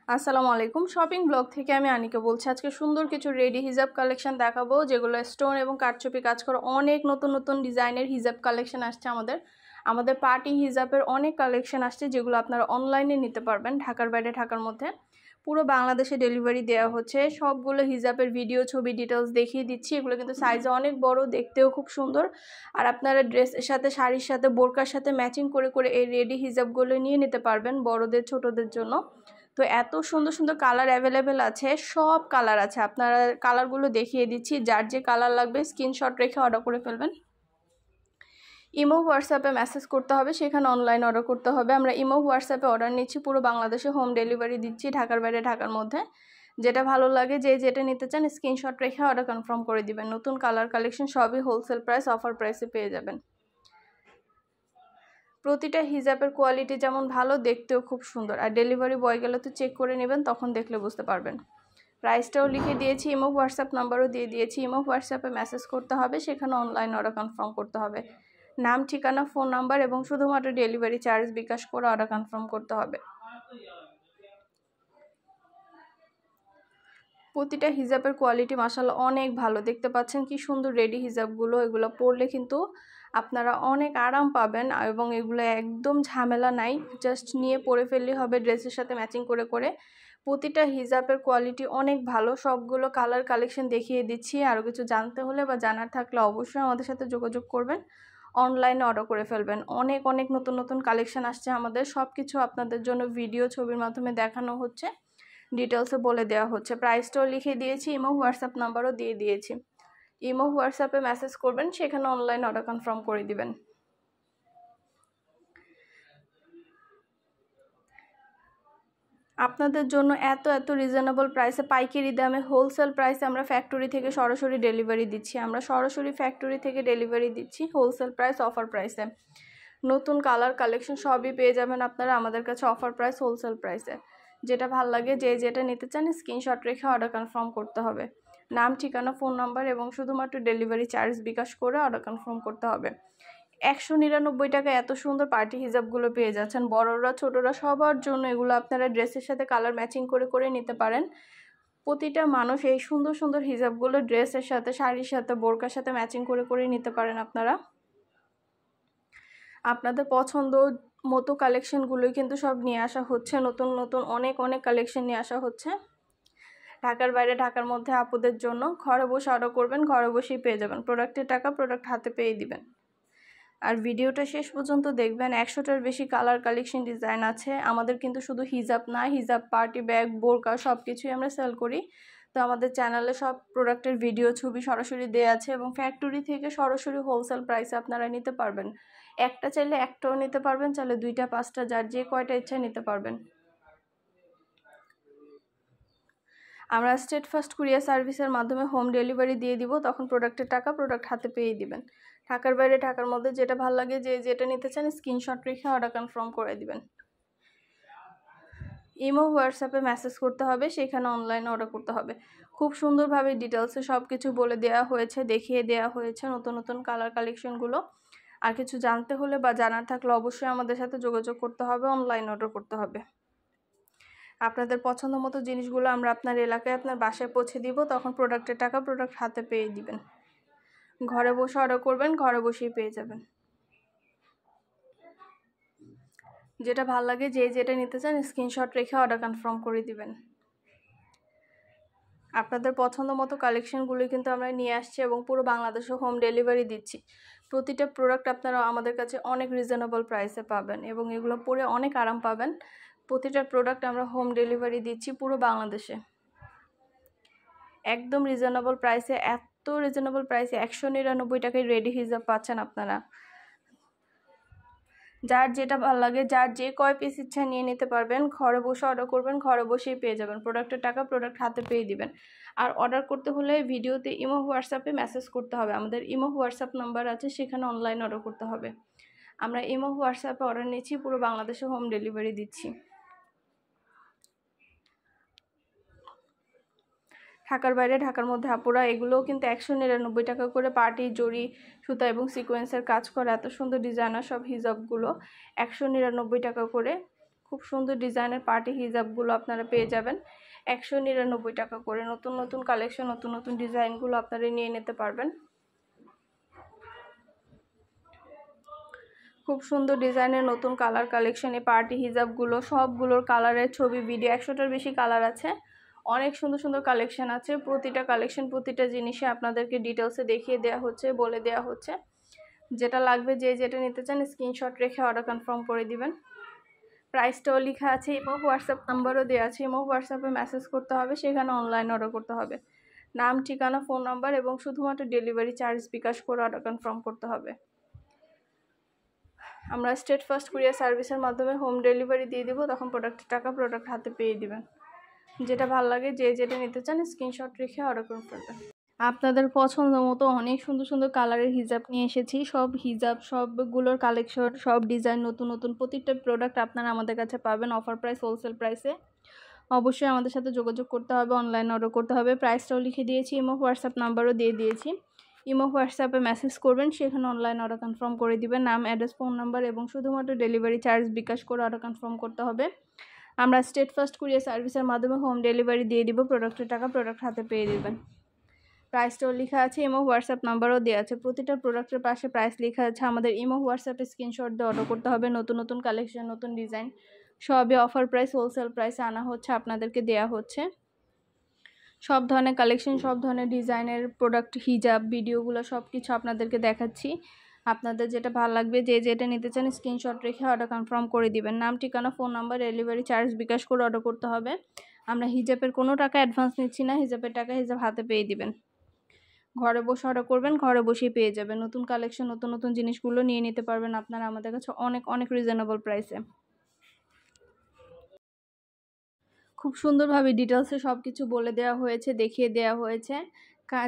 আসসালামু আলাইকুম shopping blog থেকে আমি আনিকা বলছি। আজকে সুন্দর কিছু রেডি হিজাব কালেকশন দেখাবো, যেগুলো স্টোন এবং কারচুপি কাজ করা অনেক নতুন নতুন ডিজাইনের হিজাব কালেকশন আসছে। আমাদের পার্টি হিজাবের অনেক কালেকশন আসছে, যেগুলো আপনারা অনলাইনে নিতে পারবেন ঢাকার বাইরে, ঢাকার মধ্যে। পুরো বাংলাদেশে ডেলিভারি দেওয়া হচ্ছে। সবগুলো হিজাবের ভিডিও, ছবি, ডিটেলস দেখিয়ে দিচ্ছি। এগুলো কিন্তু সাইজে অনেক বড়, দেখতেও খুব সুন্দর। আর আপনারা ড্রেসের সাথে, শাড়ির সাথে, বোরকার সাথে ম্যাচিং করে করে এই রেডি হিজাবগুলো নিয়ে নিতে পারবেন, বড়দের ছোটদের জন্য। তো এত সুন্দর সুন্দর কালার অ্যাভেলেবেল আছে, সব কালার আছে। আপনারা কালারগুলো দেখিয়ে দিচ্ছি, যার যে কালার লাগবে স্ক্রিনশট রেখে অর্ডার করে ফেলবেন। ইমো হোয়াটসঅ্যাপে মেসেজ করতে হবে, সেখানে অনলাইন অর্ডার করতে হবে। আমরা ইমো হোয়াটসঅ্যাপে অর্ডার নিচ্ছি, পুরো বাংলাদেশে হোম ডেলিভারি দিচ্ছি, ঢাকার বাইরে, ঢাকার মধ্যে। যেটা ভালো লাগে, যে যেটা নিতে চান স্ক্রিনশট রেখে অর্ডার কনফার্ম করে দিবেন। নতুন কালার কালেকশন সবই হোলসেল প্রাইস, অফার প্রাইসে পেয়ে যাবেন। প্রতিটা হিজাবের কোয়ালিটি যেমন ভালো, দেখতেও খুব সুন্দর। আর ডেলিভারি বয় গেলে তো চেক করে নেবেন, তখন দেখলে বুঝতে পারবেন। প্রাইসটাও লিখে দিয়েছি, ইমো হোয়াটসঅ্যাপ নাম্বারও দিয়ে দিয়েছি। ইমো হোয়াটসঅ্যাপে মেসেজ করতে হবে, সেখানে অনলাইন অর্ডার কনফার্ম করতে হবে। নাম, ঠিকানা, ফোন নাম্বার এবং শুধুমাত্র ডেলিভারি চার্জ বিকাশ করে অর্ডার কনফার্ম করতে হবে। প্রতিটা হিজাবের কোয়ালিটি মাশাআল্লাহ অনেক ভালো। দেখতে পাচ্ছেন কি সুন্দর রেডি হিজাবগুলো। এগুলো পরলে কিন্তু আপনারা অনেক আরাম পাবেন, এবং এগুলো একদম ঝামেলা নাই, জাস্ট নিয়ে পরে ফেললেই হবে ড্রেসের সাথে ম্যাচিং করে করে। প্রতিটা হিজাবের কোয়ালিটি অনেক ভালো। সবগুলো কালার কালেকশন দেখিয়ে দিচ্ছি। আরও কিছু জানতে হলে বা জানার থাকলে অবশ্যই আমাদের সাথে যোগাযোগ করবেন, অনলাইনে অর্ডার করে ফেলবেন। অনেক অনেক নতুন নতুন কালেকশন আসছে আমাদের। সব কিছু আপনাদের জন্য ভিডিও, ছবির মাধ্যমে দেখানো হচ্ছে, ডিটেলসে বলে দেওয়া হচ্ছে। প্রাইসটাও লিখে দিয়েছি, ইমো হোয়াটসঅ্যাপ নাম্বারও দিয়ে দিয়েছি। ইমো হোয়াটসঅ্যাপে মেসেজ করবেন, সেখানে অনলাইন অর্ডার কনফার্ম করে দিবেন। আপনাদের জন্য এত এত রিজনেবল প্রাইসে, পাইকারি দামে, হোলসেল প্রাইসে আমরা ফ্যাক্টরি থেকে সরাসরি ডেলিভারি দিচ্ছি। আমরা সরাসরি ফ্যাক্টরি থেকে ডেলিভারি দিচ্ছি, হোলসেল প্রাইস, অফার প্রাইসে। নতুন কালার কালেকশন সবই পেয়ে যাবেন আপনারা আমাদের কাছে অফার প্রাইস, হোলসেল প্রাইসে। যেটা ভাল লাগে, যে যেটা নিতে চান স্ক্রিনশট রেখে অর্ডার কনফার্ম করতে হবে। নাম, ঠিকানা, ফোন নাম্বার এবং শুধুমাত্র ডেলিভারি চার্জ বিকাশ করে অর্ডার কনফার্ম করতে হবে। 199 টাকা এত সুন্দর পার্টি হিজাবগুলো পেয়ে যাচ্ছেন, বড়রা ছোটরা সবার জন্য। এগুলো আপনারা ড্রেসের সাথে কালার ম্যাচিং করে করে নিতে পারেন। প্রতিটা মানুষ এই সুন্দর সুন্দর হিজাবগুলো ড্রেসের সাথে, শাড়ির সাথে, বোরকার সাথে ম্যাচিং করে করে নিতে পারেন আপনারা। আপনাদের পছন্দ মতো কালেকশনগুলোই কিন্তু সব নিয়ে আসা হচ্ছে, নতুন নতুন অনেক অনেক কালেকশন নিয়ে আসা হচ্ছে ঢাকার বাইরে, ঢাকার মধ্যে আপুদের জন্য। ঘরে বসে অর্ডার করবেন, ঘরে বসেই পেয়ে যাবেন। প্রোডাক্টের টাকা প্রোডাক্ট হাতে পেয়ে দিবেন। আর ভিডিওটা শেষ পর্যন্ত দেখবেন। 100টার বেশি কালার কালেকশন ডিজাইন আছে আমাদের। কিন্তু শুধু হিজাব না, হিজাব, পার্টি ব্যাগ, বোরকা সব কিছুই আমরা সেল করি। তো আমাদের চ্যানেলে সব প্রোডাক্টের ভিডিও, ছবি সরাসরি দেওয়া আছে, এবং ফ্যাক্টরি থেকে সরাসরি হোলসেল প্রাইসে আপনারা নিতে পারবেন। একটা চাইলে একটাও নিতে পারবেন, চাইলে 2টা 5টা, যার যে কয়টা ইচ্ছা নিতে পারবেন। আমরা স্টেট ফার্স্ট কুরিয়ার সার্ভিসের মাধ্যমে হোম ডেলিভারি দিয়ে দিব, তখন প্রোডাক্টের টাকা প্রোডাক্ট হাতে পেয়ে দিবেন। ঢাকার বাইরে, ঢাকার মধ্যে যেটা ভালো লাগে, যে যেটা নিতে চান স্ক্রিনশট রেখে অর্ডার কনফার্ম করে দিবেন। ইমো হোয়াটসঅ্যাপে মেসেজ করতে হবে, সেখানে অনলাইন অর্ডার করতে হবে। খুব সুন্দরভাবে ডিটেলসে সব কিছু বলে দেওয়া হয়েছে, দেখিয়ে দেওয়া হয়েছে নতুন নতুন কালার কালেকশনগুলো। আর কিছু জানতে হলে বা জানার থাকলে অবশ্যই আমাদের সাথে যোগাযোগ করতে হবে, অনলাইন অর্ডার করতে হবে। আপনাদের পছন্দ মতো জিনিসগুলো আমরা আপনার এলাকায়, আপনার বাসায় পৌঁছে দিব, তখন প্রোডাক্টের টাকা প্রোডাক্ট হাতে পেয়ে দিবেন। ঘরে বসে অর্ডার করবেন, ঘরে বসেই পেয়ে যাবেন। যেটা ভালো লাগে, যে যেটা নিতে চান স্ক্রিনশট রেখে অর্ডার কনফার্ম করে দিবেন। আপনাদের পছন্দ মতো কালেকশনগুলো কিন্তু আমরা নিয়ে আসছি, এবং পুরো বাংলাদেশে হোম ডেলিভারি দিচ্ছি। প্রতিটা প্রোডাক্ট আপনারা আমাদের কাছে অনেক রিজনেবল প্রাইসে পাবেন, এবং এগুলো পরে অনেক আরাম পাবেন। প্রতিটা প্রোডাক্ট আমরা হোম ডেলিভারি দিচ্ছি পুরো বাংলাদেশে, একদম রিজনেবল প্রাইসে। এত রিজনেবল প্রাইসে 199 টাকায় রেডি হিজাব পাচ্ছেন আপনারা। যার যেটা ভালো লাগে, যার যে কয় পিস ইচ্ছা নিয়ে নিতে পারবেন। ঘরে বসে অর্ডার করবেন, ঘরে বসেই পেয়ে যাবেন। প্রোডাক্টের টাকা প্রোডাক্ট হাতে পেয়ে দিবেন। আর অর্ডার করতে হলে ভিডিওতে ইমো হোয়াটসঅ্যাপে মেসেজ করতে হবে। আমাদের ইমো হোয়াটসঅ্যাপ নাম্বার আছে, সেখানে অনলাইন অর্ডার করতে হবে। আমরা ইমো হোয়াটসঅ্যাপে অর্ডার নিচ্ছি, পুরো বাংলাদেশে হোম ডেলিভারি দিচ্ছি। ঢাকার বাইরে, ঢাকার মধ্যে আপুরা, এগুলোও কিন্তু 199 টাকা করে। পার্টি, জরি, সুতা এবং সিকোয়েন্সের কাজ করা এত সুন্দর ডিজাইনার সব হিজাবগুলো 199 টাকা করে। খুব সুন্দর ডিজাইনের পার্টি হিজাবগুলো আপনারা পেয়ে যাবেন 199 টাকা করে। নতুন নতুন কালেকশন, নতুন নতুন ডিজাইনগুলো আপনারা নিয়ে নিতে পারবেন। খুব সুন্দর ডিজাইনের নতুন কালার কালেকশন এই পার্টি হিজাবগুলো, সবগুলোর কালারের ছবি ভিডিও, 100টার বেশি কালার আছে। অনেক সুন্দর সুন্দর কালেকশন আছে। প্রতিটা কালেকশন, প্রতিটা জিনিসে আপনাদেরকে ডিটেলসে দেখিয়ে দেওয়া হচ্ছে, বলে দেওয়া হচ্ছে। যেটা লাগবে, যে যেটা নিতে চান স্ক্রিনশট রেখে অর্ডার কনফার্ম করে দিবেন। প্রাইসটাও লেখা আছে এবং হোয়াটসঅ্যাপ নাম্বারও দেওয়া আছে। এবং হোয়াটসঅ্যাপে মেসেজ করতে হবে, সেখানে অনলাইন অর্ডার করতে হবে। নাম, ঠিকানা, ফোন নাম্বার এবং শুধুমাত্র ডেলিভারি চার্জ বিকাশ করে অর্ডার কনফার্ম করতে হবে। আমরা স্টেট ফার্স্ট কুরিয়ার সার্ভিসের মাধ্যমে হোম ডেলিভারি দিয়ে দিব। তখন প্রোডাক্টের টাকা প্রোডাক্ট হাতে পেয়ে দিবেন। যেটা ভালো লাগে, যে যেটা নিতে চান স্ক্রিনশট রেখে অর্ডার করে ফেলবেন। আপনাদের পছন্দ মতো অনেক সুন্দর সুন্দর কালারের হিজাব নিয়ে এসেছি। সব হিজাব, সবগুলোর কালেকশন, সব ডিজাইন, নতুন নতুন প্রতিটা প্রোডাক্ট আপনারা আমাদের কাছে পাবেন অফার প্রাইস, হোলসেল প্রাইসে। অবশ্যই আমাদের সাথে যোগাযোগ করতে হবে, অনলাইন অর্ডার করতে হবে। প্রাইসটাও লিখে দিয়েছি, ইমো হোয়াটসঅ্যাপ নাম্বারও দিয়ে দিয়েছি। ইমো হোয়াটসঅ্যাপে মেসেজ করবেন, সেখানে অনলাইন অর্ডার কনফার্ম করে দিবেন। নাম, অ্যাড্রেস, ফোন নাম্বার এবং শুধুমাত্র ডেলিভারি চার্জ বিকাশ করে অর্ডার কনফার্ম করতে হবে। আমরা স্টেট ফার্স্ট কুরিয়ার সার্ভিসের মাধ্যমে হোম ডেলিভারি দিয়ে দিব। প্রোডাক্টের টাকা প্রোডাক্ট হাতে পেয়ে দেবেন। প্রাইসটাও লেখা আছে, ইমো হোয়াটসঅ্যাপ নাম্বারও দেওয়া আছে। প্রতিটা প্রোডাক্টের পাশে প্রাইস লেখা আছে। আমাদের ইমো হোয়াটসঅ্যাপে স্ক্রিনশট দিয়ে অর্ডার করতে হবে। নতুন নতুন কালেকশন, নতুন ডিজাইন সবই অফার প্রাইস, হোলসেল প্রাইসে আনা হচ্ছে, আপনাদেরকে দেয়া হচ্ছে। সব ধরনের কালেকশন, সব ধরনের ডিজাইনের প্রোডাক্ট, হিজাব, ভিডিওগুলো সব কিছু আপনাদেরকে দেখাচ্ছি। আপনাদের যেটা ভালো লাগবে, যে যেটা নিতে চান স্ক্রিনশট রেখে অর্ডার কনফার্ম করে দিবেন। নাম, ঠিকানা, ফোন নাম্বার, ডেলিভারি চার্জ বিকাশ করে অর্ডার করতে হবে। আমরা হিজাবের কোনো টাকা অ্যাডভান্স নিচ্ছি না। হিজাবের টাকা হিজাব হাতে পেয়ে দিবেন। ঘরে বসে অর্ডার করবেন, ঘরে বসেই পেয়ে যাবেন। নতুন কালেকশন, নতুন নতুন জিনিসগুলো নিয়ে নিতে পারবেন আপনারা আমাদের কাছে অনেক অনেক রিজনেবল প্রাইসে। খুব সুন্দরভাবে ডিটেলসে সব কিছু বলে দেওয়া হয়েছে, দেখিয়ে দেওয়া হয়েছে।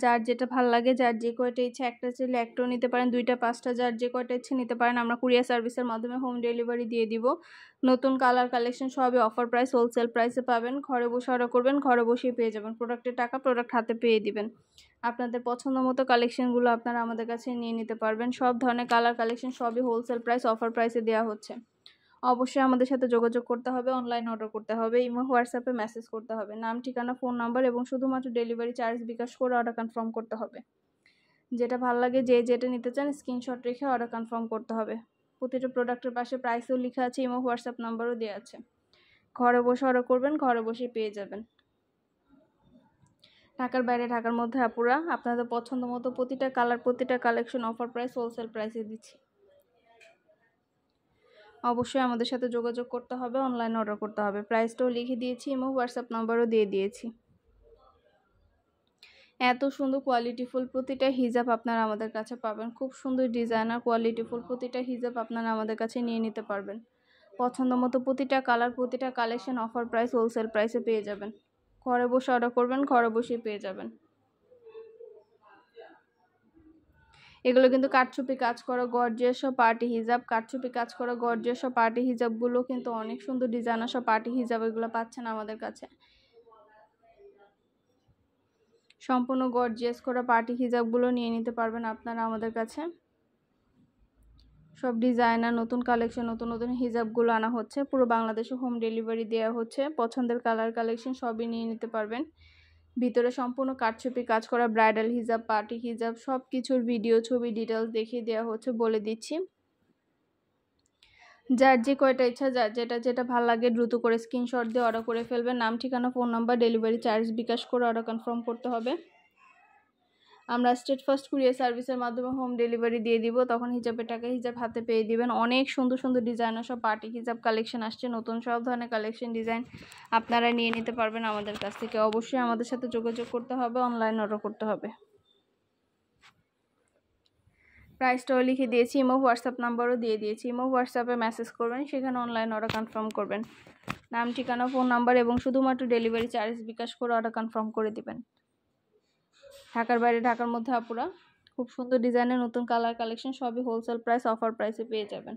যার যেটা ভালো লাগে, যার যে কয়টা ইচ্ছা, একটা চাইলে একটাও নিতে পারেন, 2টা 5টা, যার যে কয়টা ইচ্ছে নিতে পারেন। আমরা কুরিয়ার সার্ভিসের মাধ্যমে হোম ডেলিভারি দিয়ে দিব। নতুন কালার কালেকশন সবই অফার প্রাইস, হোলসেল প্রাইসে পাবেন। ঘরে বসে অর্ডার করবেন, ঘরে বসেই পেয়ে যাবেন। প্রোডাক্টের টাকা প্রোডাক্ট হাতে পেয়ে দিবেন। আপনাদের পছন্দ মতো কালেকশনগুলো আপনারা আমাদের কাছে নিয়ে নিতে পারবেন। সব ধরনের কালার কালেকশন সবই হোলসেল প্রাইস, অফার প্রাইসে দেওয়া হচ্ছে। অবশ্যই আমাদের সাথে যোগাযোগ করতে হবে, অনলাইন অর্ডার করতে হবে, ইমো হোয়াটসঅ্যাপে মেসেজ করতে হবে। নাম, ঠিকানা, ফোন নাম্বার এবং শুধুমাত্র ডেলিভারি চার্জ বিকাশ করে অর্ডার কনফার্ম করতে হবে। যেটা ভালো লাগে, যে যেটা নিতে চান স্ক্রিনশট রেখে অর্ডার কনফার্ম করতে হবে। প্রতিটা প্রোডাক্টের পাশে প্রাইসও লেখা আছে, ইমো হোয়াটসঅ্যাপ নাম্বারও দেওয়া আছে। ঘরে বসে অর্ডার করবেন, ঘরে বসে পেয়ে যাবেন। ঢাকার বাইরে, ঢাকার মধ্যে আপুরা আপনাদের পছন্দ মতো প্রতিটা কালার, প্রতিটা কালেকশন অফার প্রাইস, হোলসেল প্রাইসে দিচ্ছি। অবশ্যই আমাদের সাথে যোগাযোগ করতে হবে, অনলাইন অর্ডার করতে হবে। প্রাইসটাও লিখে দিয়েছি, এবং হোয়াটসঅ্যাপ নাম্বারও দিয়ে দিয়েছি। এত সুন্দর কোয়ালিটিফুল প্রতিটা হিজাব আপনারা আমাদের কাছে পাবেন। খুব সুন্দর ডিজাইনার কোয়ালিটিফুল প্রতিটা হিজাব আপনারা আমাদের কাছে নিয়ে নিতে পারবেন। পছন্দ মতো প্রতিটা কালার, প্রতিটা কালেকশন অফার প্রাইস, হোলসেল প্রাইসে পেয়ে যাবেন। ঘরে বসে অর্ডার করবেন, ঘরে বসেই পেয়ে যাবেন। এগুলো কিন্তু কারচুপি কাজ করা গর্জিয়াস সব পার্টি হিজাব। কারচুপি কাজ করা গর্জিয়াস সব পার্টি হিজাবগুলো কিন্তু অনেক সুন্দর ডিজাইনার সব পার্টি হিজাব, এগুলো পাচ্ছেন আমাদের কাছে। সম্পূর্ণ গর্জিয়াস করা পার্টি হিজাবগুলো নিয়ে নিতে পারবেন আপনারা আমাদের কাছে। সব ডিজাইনার নতুন কালেকশন, নতুন নতুন হিজাবগুলো আনা হচ্ছে। পুরো বাংলাদেশে হোম ডেলিভারি দেওয়া হচ্ছে। পছন্দের কালার কালেকশন সবই নিয়ে নিতে পারবেন। ভিতরে সম্পূর্ণ কারচুপি কাজ করা ব্রাইডাল হিজাব, পার্টি হিজাব সব কিছুর ভিডিও, ছবি, ডিটেলস দেখিয়ে দেওয়া হচ্ছে, বলে দিচ্ছি। যার যে কয়টা ইচ্ছা, যার যেটা যেটা ভালো লাগে দ্রুত করে স্ক্রিনশট দিয়ে অর্ডার করে ফেলবেন। নাম, ঠিকানা, ফোন নাম্বার, ডেলিভারি চার্জ বিকাশ করে অর্ডার কনফার্ম করতে হবে। আমরা স্টেট ফার্স্ট কুরিয়ার সার্ভিসের মাধ্যমে হোম ডেলিভারি দিয়ে দিব। তখন হিজাবের টাকা হিজাব হাতে পেয়ে দিবেন। অনেক সুন্দর সুন্দর ডিজাইনার সব পার্টি হিজাব কালেকশন আসছে, নতুন সব ধরনের কালেকশন ডিজাইন আপনারা নিয়ে নিতে পারবেন আমাদের কাছ থেকে। অবশ্যই আমাদের সাথে যোগাযোগ করতে হবে, অনলাইন অর্ডার করতে হবে। প্রাইসটাও লিখে দিয়েছি, ইমো হোয়াটসঅ্যাপ নাম্বারও দিয়ে দিয়েছি। ইমো হোয়াটসঅ্যাপে মেসেজ করবেন, সেখানে অনলাইন অর্ডার কনফার্ম করবেন। নাম, ঠিকানা, ফোন নাম্বার এবং শুধুমাত্র ডেলিভারি চার্জ বিকাশ করে অর্ডার কনফার্ম করে দিবেন। ঢাকার বাইরে, ঢাকার মধ্যে আপুরা খুব সুন্দর ডিজাইনের নতুন কালার কালেকশন সবই হোলসেল প্রাইস, অফার প্রাইসে পেয়ে যাবেন।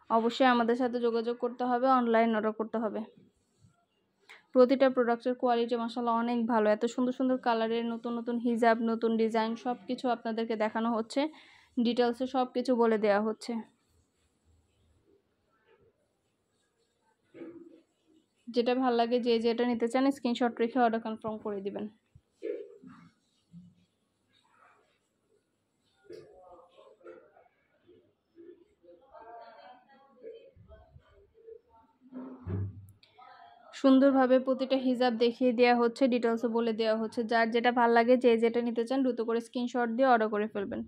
অবশ্যই আমাদের সাথে যোগাযোগ করতে হবে, অনলাইন অর্ডার করতে হবে। প্রতিটা প্রোডাক্টের কোয়ালিটি মাশাআল্লাহ অনেক ভালো। এত সুন্দর সুন্দর কালারের নতুন নতুন হিজাব, নতুন ডিজাইন সব কিছু আপনাদেরকে দেখানো হচ্ছে। ডিটেলসে সব কিছু বলে দেওয়া হচ্ছে। যেটা ভালো লাগে, যে যেটা নিতে চান স্ক্রিনশট রেখে অর্ডার কনফার্ম করে দিবেন। সুন্দরভাবে প্রতিটা হিজাব দেখিয়ে দেওয়া হচ্ছে, ডিটেলসও বলে দেওয়া হচ্ছে। যার যেটা ভালো লাগে, যে যেটা নিতে চান দ্রুত করে স্ক্রিনশট দিয়ে অর্ডার করে ফেলবেন।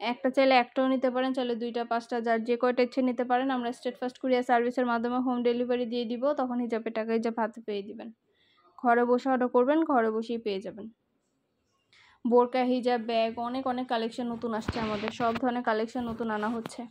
একটা চাইলে একটাও নিতে পারেন, চাইলে 2টা 5টা, যার যে কয়টা ইচ্ছে নিতে পারেন। আমরা স্টেট ফার্স্ট কুরিয়ার সার্ভিসের মাধ্যমে হোম ডেলিভারি দিয়ে দিব। তখন হিজাবের টাকা হিজাব হাতে পেয়ে দিবেন। ঘরে বসে অর্ডার করবেন, ঘরে বসেই পেয়ে যাবেন। বোরকা, হিজাব, ব্যাগ, অনেক কালেকশন নতুন আসছে আমাদের। সব ধরনের কালেকশন নতুন আনা হচ্ছে।